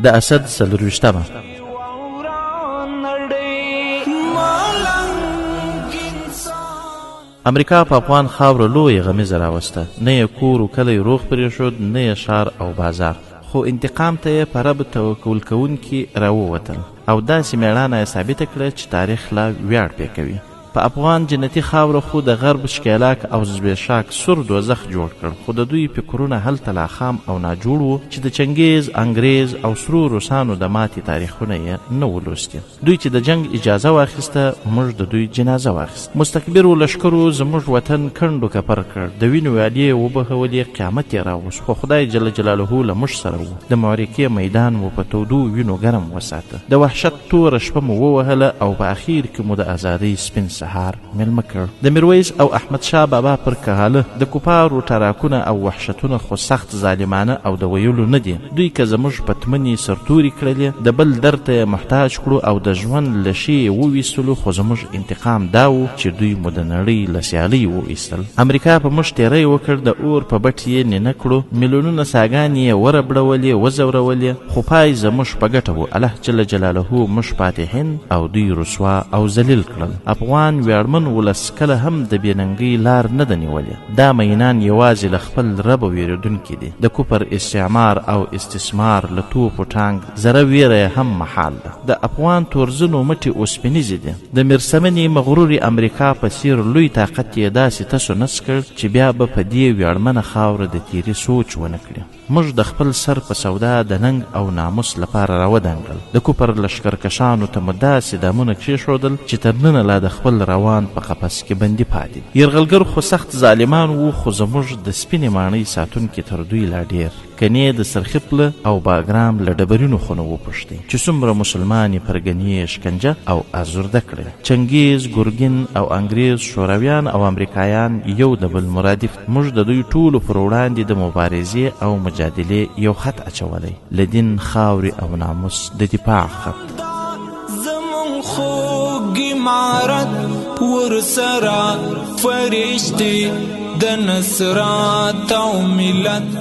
د اسد 24مه. امریکا په افغان خاوره لویه غمیزه راوسته، نه یې کور و کلی روغ پرېښود، نه یې ښار او بازار، خو انتقام ته یې په رب توکل کوونکي راووتل او داسې مېړانه یې ثابته کړه چې تاریخ لا ویاړ پې کوي. په افغان جنتي خاوره خو د غرب ښکېلاک او زبېښاک سور دوزخ جوړ کړ، خو د دوی فکرونه هلته لا خام او ناجوړ وو چې د چنګیز، انګریز او سرو روسانو د ماتې تاریخونه یې نه و لوستي. دوی چې د جنگ اجازه واخیسته، موږ د دوی جنازه واخیست. مستکبرو لښکرو زموږ وطن کنډو کپر کړ، د وینو ویالې یې وبهولې، قیامت یې راوست، خو خدای جل جلاله له موږ سره و. د معرکې میدان مو په تودو وینو ګرم وساته، د وحشت توره شپه مو ووهله او په اخیر کې مو د ازادۍ سپین سهار مېلمه کړ. د میرویس او احمد شاه بابا پر کهاله د کفارو ټراکونه او وحشتونه خو سخت ظالمانه او د ویلو نه دي. دوی که زموږ پتمنې سرتوري کړلې، د بل در ته محتاج کړو او د ژوند له شی وویستلو، خو زموږ انتقام دا و چې دوی مو د نړۍ له سیالۍ وویستل. امریکا په موږ تیری وکړ، د اور په بټ یې نینه کړو، میلیونونه ساګانې یې وربړولې، وځورولې، خو پای زموږ په ګټه و. الله جل جلاله موږ فاتحین او دوی رسوا او ذلیل کړل. افغان ویاړمن ولس کله هم د بېننګۍ لار نه ده نیولې. دا مینان یوازې له خپل رب ویرېدونکي دي. د کفر استعمار او استثمار له توپ و ټانګ زره ویره هم محال ده. د افغان تورزنو مټې اوسپنیزې دي. د میرسمنې مغرورې امریکا په څیر لوی طاقت یې داسې تسو نس کړ چې بیا به په دې ویاړمنه خاوره د تیري سوچ ونه کړي. موږ د خپل سر په سودا د ننګ او ناموس لپاره راودانګل. د کفر لښکرکشانو ته مو داسې دامونه کېښودل چې تر ننه لا د خپل روان په قفس کې بندي پاتې. یرغلګر خو سخت ظالمان وو، خو زموږ د سپینې ماڼۍ ساتونکي تر دوی لا ډېر. کنې د سرخپله او باګرام له ډبرینو خونه وپوښتئ چې څومره مسلمانې پرګنې شکنجه او ازرده کړې. چنګیز، ګورګین او انګریز، شورویان او امریکایان یو د بل مرادف. موږ د دوی ټولو پر وړاندې د مبارزې او مجادلې یو خط اچولی، له دین، خاورې او ناموس د دفاع خط. خوږ عمارت ورسره فرشتي د نصرت او ملت